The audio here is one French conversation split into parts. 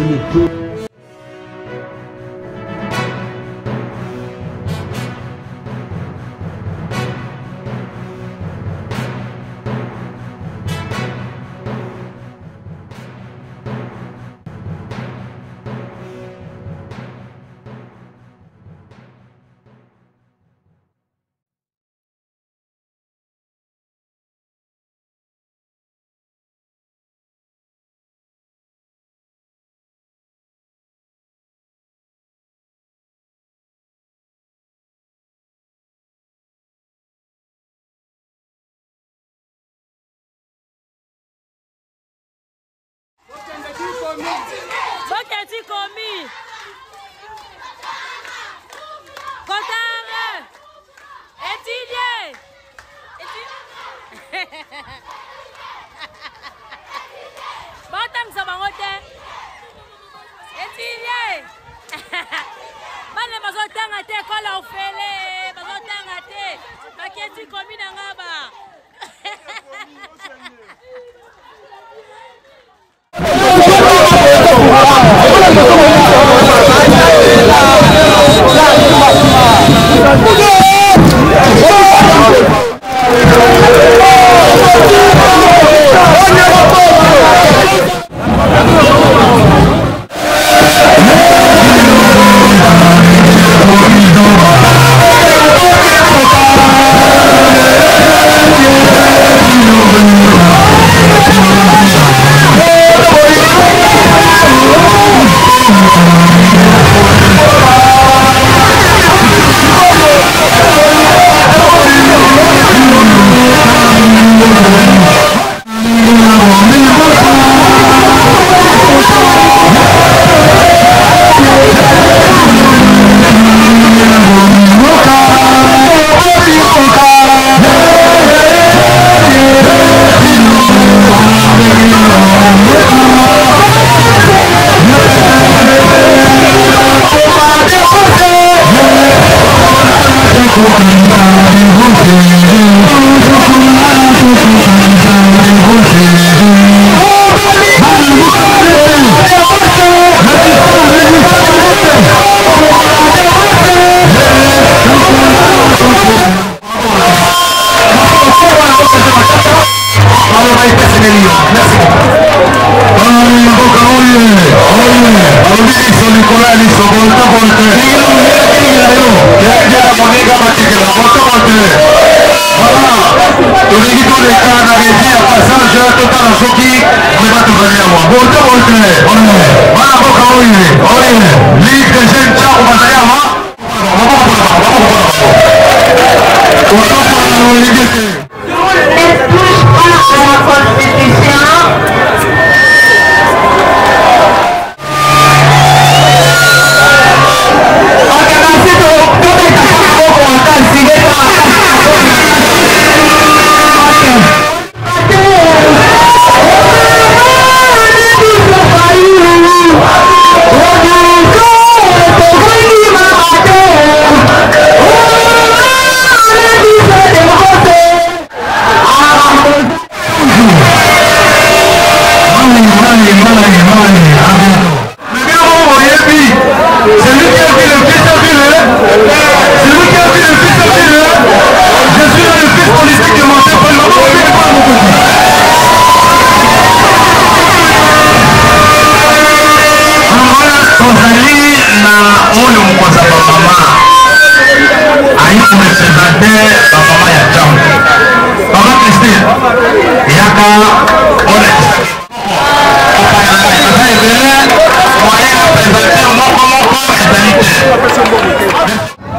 ne peux. Boketi komi. Kotare. Etilie. Batam sabangote. Etilie. Bale bazotanga te kola ofele. Bazotanga te. Baketi komi na ngaba.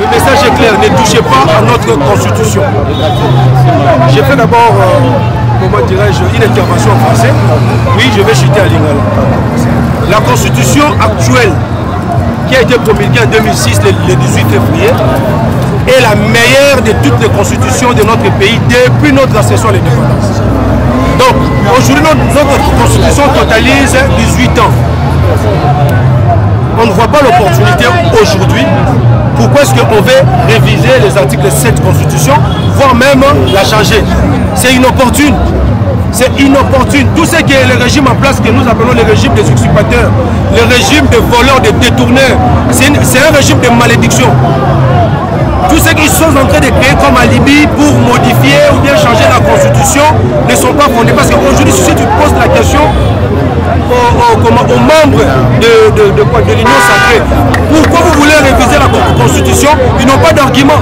Le message est clair, ne touchez pas à notre constitution. J'ai fait d'abord, comment dirais-je, une intervention en français. Oui, je vais chuter à Lingala. La constitution actuelle, qui a été promulguée en 2006, le 18 février, est la meilleure de toutes les constitutions de notre pays depuis notre accession à l'indépendance. Donc, aujourd'hui, notre constitution totalise 18 ans. On ne voit pas l'opportunité aujourd'hui. Pourquoi est-ce qu'on veut réviser les articles 7 de la Constitution, voire même la changer? C'est inopportune. c'est inopportune. Tout ce qui est le régime en place que nous appelons le régime des usurpateurs, le régime des voleurs, des détourneurs, c'est un régime de malédiction. Tous ceux qui sont en train de créer comme alibi pour modifier ou bien changer la constitution ne sont pas fondés. Parce qu'aujourd'hui, si tu poses la question aux membres de l'Union sacrée, pourquoi vous voulez réviser la constitution, ils n'ont pas d'argument.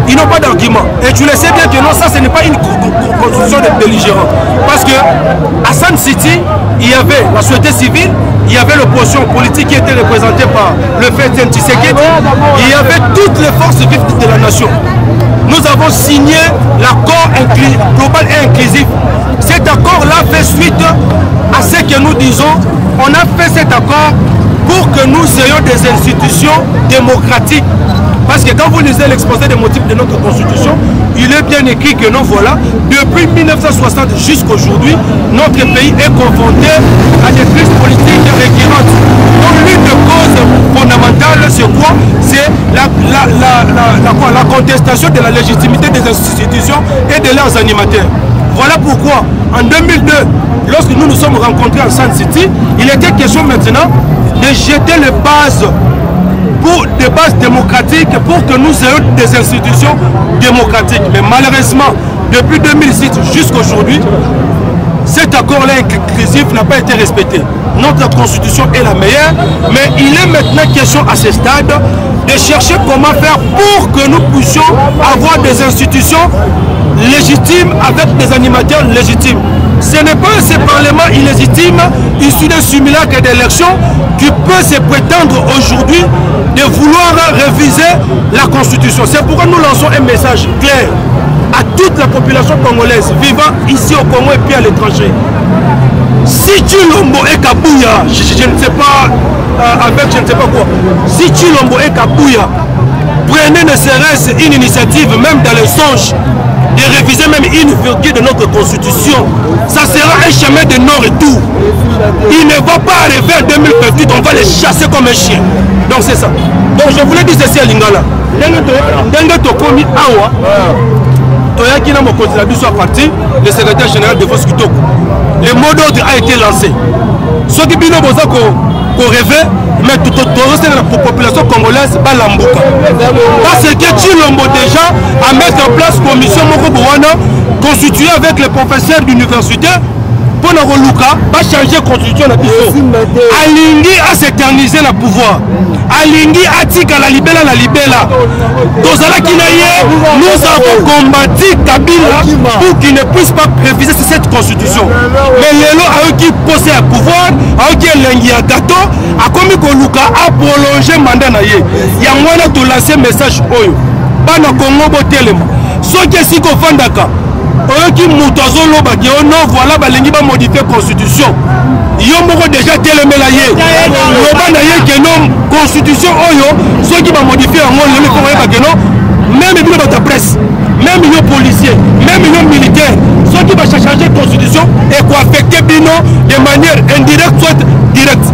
Ils n'ont pas d'argument. Et tu le sais bien que non, ça ce n'est pas une constitution de belligérants. Parce que à San City, il y avait la société civile, il y avait l'opposition politique qui était représentée par le fait Tshisekedi, il y avait toutes les forces vives de la nation. Nous avons signé l'accord global et inclusif. Cet accord-là fait suite à ce que nous disons. On a fait cet accord pour que nous ayons des institutions démocratiques. Parce que quand vous lisez l'exposé des motifs de notre constitution, il est bien écrit que non, voilà, depuis 1960 jusqu'à aujourd'hui, notre pays est confronté à des crises politiques récurrentes. Donc l'une des causes fondamentales, c'est quoi? C'est la contestation de la légitimité des institutions et de leurs animateurs. Voilà pourquoi, en 2002, lorsque nous nous sommes rencontrés à San City, il était question maintenant de jeter les bases pour des bases démocratiques pour que nous ayons des institutions démocratiques. Mais malheureusement, depuis 2006 jusqu'à aujourd'hui, cet accord-là inclusif n'a pas été respecté. Notre constitution est la meilleure, mais il est maintenant question à ce stade de chercher comment faire pour que nous puissions avoir des institutions légitimes avec des animateurs légitimes. Ce n'est pas ce parlement illégitime issu d'un simulacre d'élection qui peut se prétendre aujourd'hui de vouloir réviser la constitution. C'est pourquoi nous lançons un message clair à toute la population congolaise vivant ici au Congo et puis à l'étranger. Si Tshilombo et Kabouya, je ne sais pas, avec je ne sais pas quoi, si Tshilombo et Kabouya prenaient ne serait-ce une initiative, même dans les songes, de réviser même une virgule de notre constitution, ça sera un chemin de non-retour. Il ne va pas arriver en 2028, on va les chasser comme un chien. Donc c'est ça. Donc je voulais dire ceci à Lingala. Dengue Tokomi Awa, Toyaki na mokonzi na biso à partir, le secrétaire général de Force Kitoko. Le mot d'ordre a été lancé. Ceux qui bino boza ko rêver, mais tout la population congolaise balambuka. Parce que Tshilombo déjà à mettre en place commission Moko Bowana constituée avec les professeurs d'université pour Luka va changer la constitution de Biso. Alingi a s'éterniser le pouvoir. Alingi a tika la libella. Tozala Kinaye, nous avons combattu Kabila pour qu'il ne puisse pas réviser cette constitution. Mais Lelo a eu qui possède le pouvoir, a eu qui est l'engi à gâteau, a commis que Luka a prolongé le mandat. Il y a un de lancer message Oyo. Bana Congo Botelema. Ceux qui sont Fandaka. Qui moutazo loba qui non voilà balingi ba modifier constitution yo moko déjà telemé la yé loba na yé que non constitution oyo ceux qui va modifier en moi le ko ba que non même bino ba ta presse même yo policier même yo militaire ceux qui va changer constitution et quoi affecter bino de manière indirecte soit directe.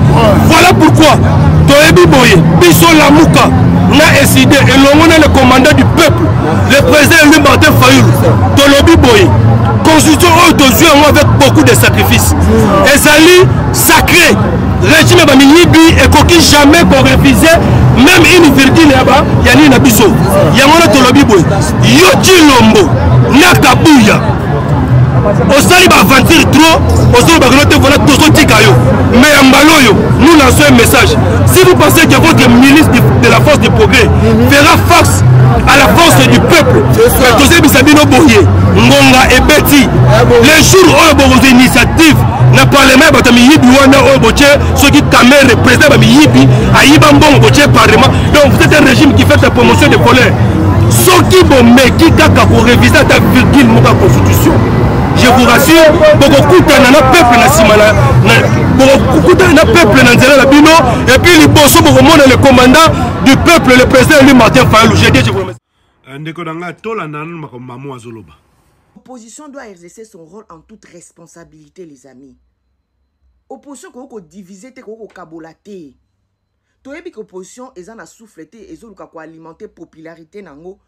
Voilà pourquoi toyebi boye biso la muka na SID et l'on est le commandant du peuple, le président Louis Martin Fayoulou, Tolobi Boye, constitution avec beaucoup de sacrifices. Et ça sacré, régime Baminibi et coquille jamais pour réviser même une virgule là-bas, Yanni Nabiso, Yamona Tolobi Boye, Yoti Lombo, Nakabouya. Au sali va aventure trop, au sali va gagner voilà tout ce tikayo. Mais en baloyo, nous lançons un message. Si vous pensez que votre ministre de la force du progrès fera face à la force du peuple, José Bissabino Boye, Ngonga et Betty, les jours où vos initiatives na parlement batami yibi wana o boche ceux qui caméra président bami yibi ayiba mbongo boche parlement. Donc vous êtes un régime qui fait la promotion de colère. Ceux qui vont mettre kaka pour réviser ta virgule moka constitution. Je vous rassure, beaucoup de peuple et puis les bossons pour le commandant du peuple, le président lui Martin Fayoulou. Je vous remercie. L'opposition doit exercer son rôle en toute responsabilité, les amis. Opposition qu'on diviser, qu'on kabolaté. Toyebi que opposition est en souffleté et ont alimenter popularité nango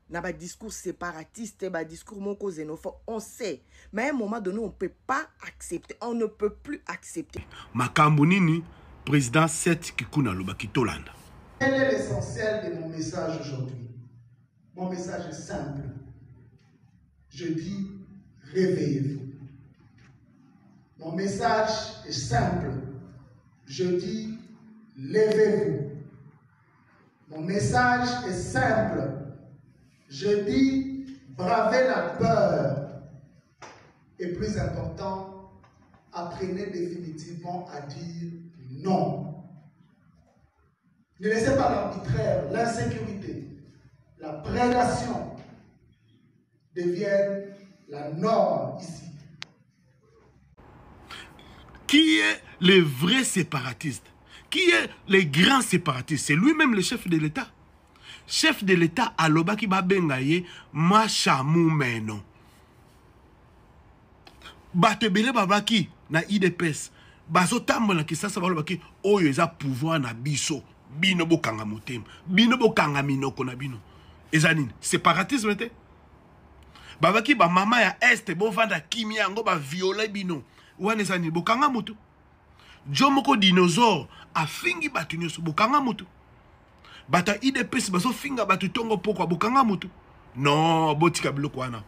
n'a pas discours séparatiste, pas discours moko xénophobe, on sait. Mais à un moment donné, on ne peut pas accepter, on ne peut plus accepter. Makambo nini, président Seth Kikuna Lobaki Tolanda. Quel est l'essentiel de mon message aujourd'hui? Mon message est simple. Je dis, réveillez-vous. Mon message est simple. Je dis, levez-vous. Mon message est simple. Je dis, bravez la peur. Et plus important, apprenez définitivement à dire non. Ne laissez pas l'arbitraire, l'insécurité, la prédation deviennent la norme ici. Qui est le vrai séparatiste? Qui est le grand séparatiste? C'est lui-même le chef de l'État. Chef de l'État, alobaki babengaye, machamou meno. Batebele babaki na IDPS. Bazo tambola ki sasa balobaki, oyo eza pouvoir na biso. Bino bo kanga motema. Bino bo kanga minoko na bino. Eza nini? Séparatisme te? Babaki ba mama ya este bo vanda kimia yango ba violer bino. Wane eza nini? Bo kanga moto. Jomoko dinosaure afingi batu nyoso bo kanga moto. Bata IDPS baso finga batu tongo pokwa bo kanga moto. Non, botika biloko wana.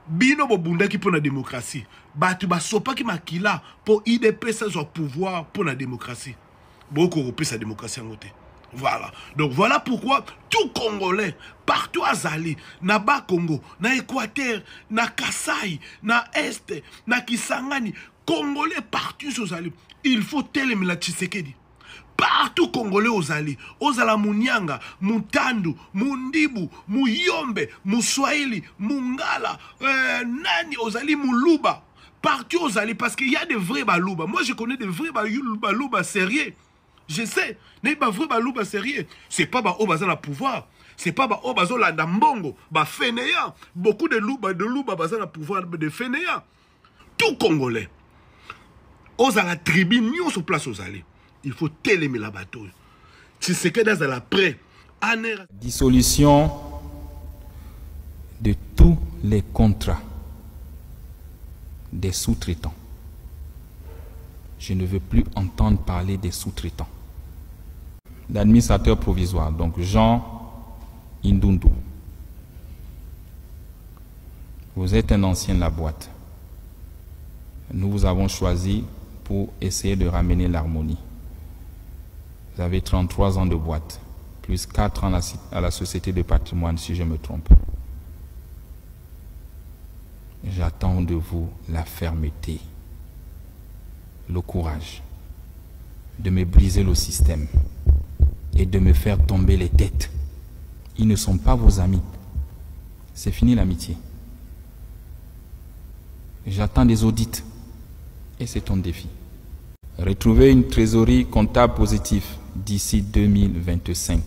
Bino bo bundaki pour la démocratie. Batu basopa ki makila pour IDPS zo pouvoir pour la démocratie. Beaucoup repris sa démocratie en côté. Voilà. Donc voilà pourquoi tout Congolais, partout à Zali, na Bas Congo, na Équateur, na Kasaï, na Est, na Kisangani, Congolais partout sur Zali, il faut télémer la Tshisekedi. Partout Congolais aux Zali, Ozala Munyanga, Mutandu, Mundibu, Muyombe, Muswahili, Mungala, Nani, Ozali Muluba. Partout aux Zali, parce qu'il y a des vrais balouba. Moi je connais des vrais balouba sérieux. Je sais, n'est pas vrai balouba sérieux. C'est pas ba obaza la pouvoir. C'est pas ba obazo la dambongo, ba fainéant. Beaucoup de louba baza la pouvoir de fainéant. Tout Congolais. Oza la tribune, nous sur place aux allées. Il faut télémer la bateau. Tu sais que dans la pré. Dissolution de tous les contrats des sous-traitants. Je ne veux plus entendre parler des sous-traitants. L'administrateur provisoire, donc Jean Indundu. Vous êtes un ancien de la boîte. Nous vous avons choisi pour essayer de ramener l'harmonie. Vous avez 33 ans de boîte, plus 4 ans à la Société de patrimoine, si je me trompe. J'attends de vous la fermeté, le courage de me briser le système et de me faire tomber les têtes. Ils ne sont pas vos amis. C'est fini l'amitié. J'attends des audits et c'est ton défi. Retrouver une trésorerie comptable positive d'ici 2025.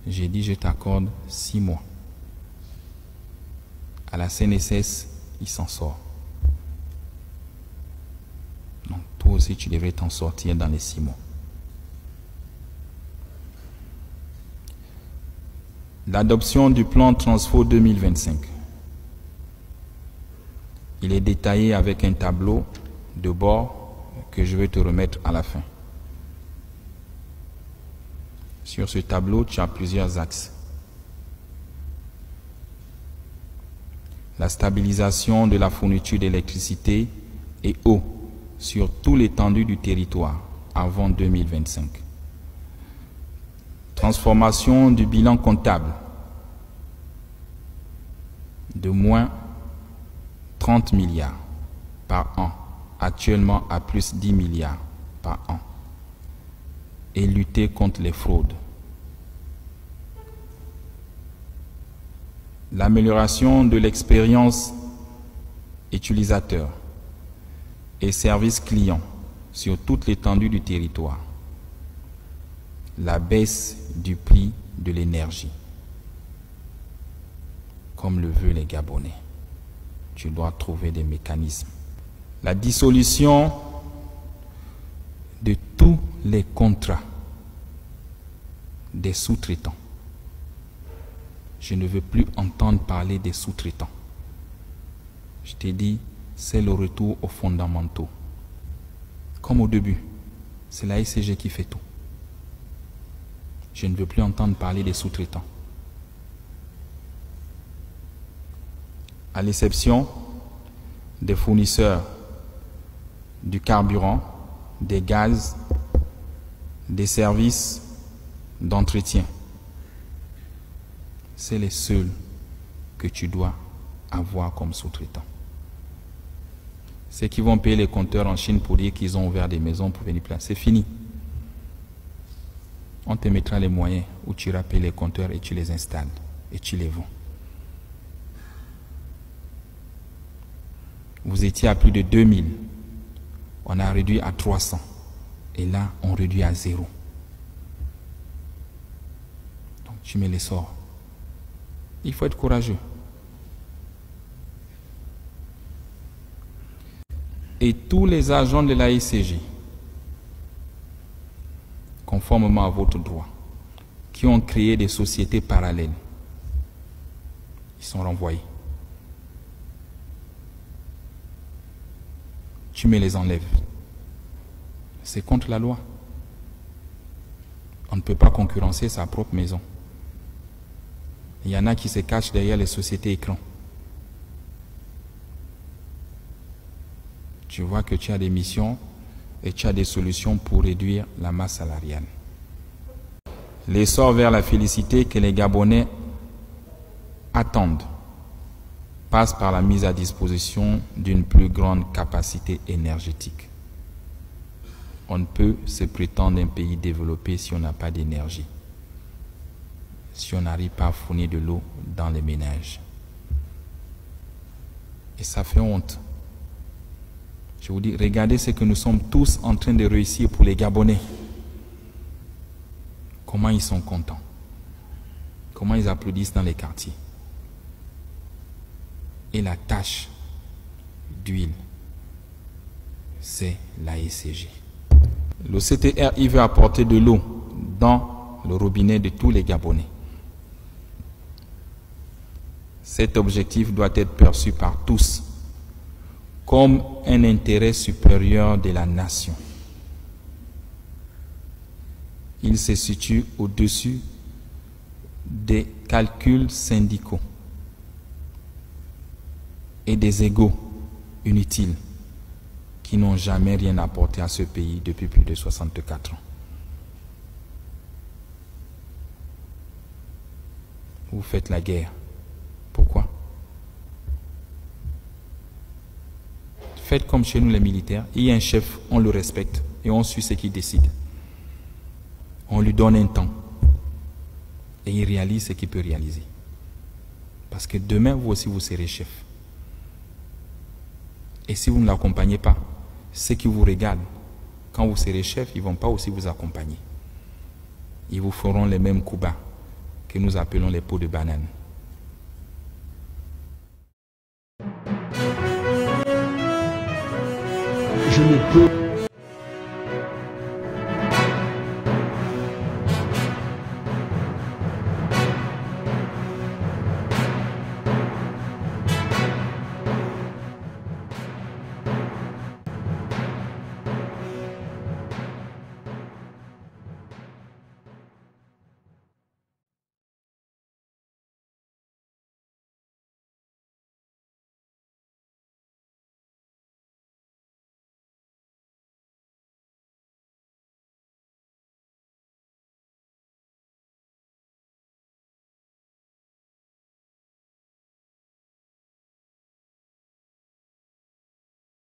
J'ai dit je t'accorde 6 mois. À la CNSS, il s'en sort. Donc toi aussi tu devrais t'en sortir dans les 6 mois. L'adoption du plan Transfo 2025. Il est détaillé avec un tableau de bord que je vais te remettre à la fin. Sur ce tableau, tu as plusieurs axes. La stabilisation de la fourniture d'électricité et eau sur tout l'étendue du territoire avant 2025. Transformation du bilan comptable de moins 30 milliards par an, actuellement à plus 10 milliards par an, et lutter contre les fraudes. L'amélioration de l'expérience utilisateur et service client sur toute l'étendue du territoire. La baisse du prix de l'énergie, comme le veulent les Gabonais. Tu dois trouver des mécanismes. La dissolution de tous les contrats des sous-traitants. Je ne veux plus entendre parler des sous-traitants. Je t'ai dit, c'est le retour aux fondamentaux. Comme au début, c'est la SCG qui fait tout. Je ne veux plus entendre parler des sous-traitants. À l'exception des fournisseurs du carburant, des gaz, des services d'entretien. C'est les seuls que tu dois avoir comme sous-traitants. Ceux qui vont payer les compteurs en Chine pour dire qu'ils ont ouvert des maisons pour venir placer, c'est fini. On te mettra les moyens où tu iras payer les compteurs et tu les installes et tu les vends. Vous étiez à plus de 2000. On a réduit à 300. Et là, on réduit à 0. Donc, tu mets les sorts. Il faut être courageux. Et tous les agents de la SCG, conformément à votre droit, qui ont créé des sociétés parallèles, ils sont renvoyés. Tu me les enlèves. C'est contre la loi. On ne peut pas concurrencer sa propre maison. Il y en a qui se cachent derrière les sociétés écrans. Tu vois que tu as des missions et tu as des solutions pour réduire la masse salariale. L'essor vers la félicité que les Gabonais attendent passe par la mise à disposition d'une plus grande capacité énergétique. On ne peut se prétendre un pays développé si on n'a pas d'énergie, si on n'arrive pas à fournir de l'eau dans les ménages. Et ça fait honte. Je vous dis, regardez ce que nous sommes tous en train de réussir pour les Gabonais. Comment ils sont contents. Comment ils applaudissent dans les quartiers. Et la tâche d'huile, c'est la SCG. Le CTR, il veut apporter de l'eau dans le robinet de tous les Gabonais. Cet objectif doit être perçu par tous comme un intérêt supérieur de la nation. Il se situe au-dessus des calculs syndicaux et des égos inutiles qui n'ont jamais rien apporté à ce pays depuis plus de 64 ans. Vous faites la guerre. Pourquoi? Faites comme chez nous les militaires. Il y a un chef, on le respecte et on suit ce qu'il décide. On lui donne un temps et il réalise ce qu'il peut réaliser. Parce que demain, vous aussi, vous serez chef. Et si vous ne l'accompagnez pas, ceux qui vous regardent, quand vous serez chef, ils ne vont pas aussi vous accompagner. Ils vous feront les mêmes coups bas que nous appelons les pots de banane. Je ne peux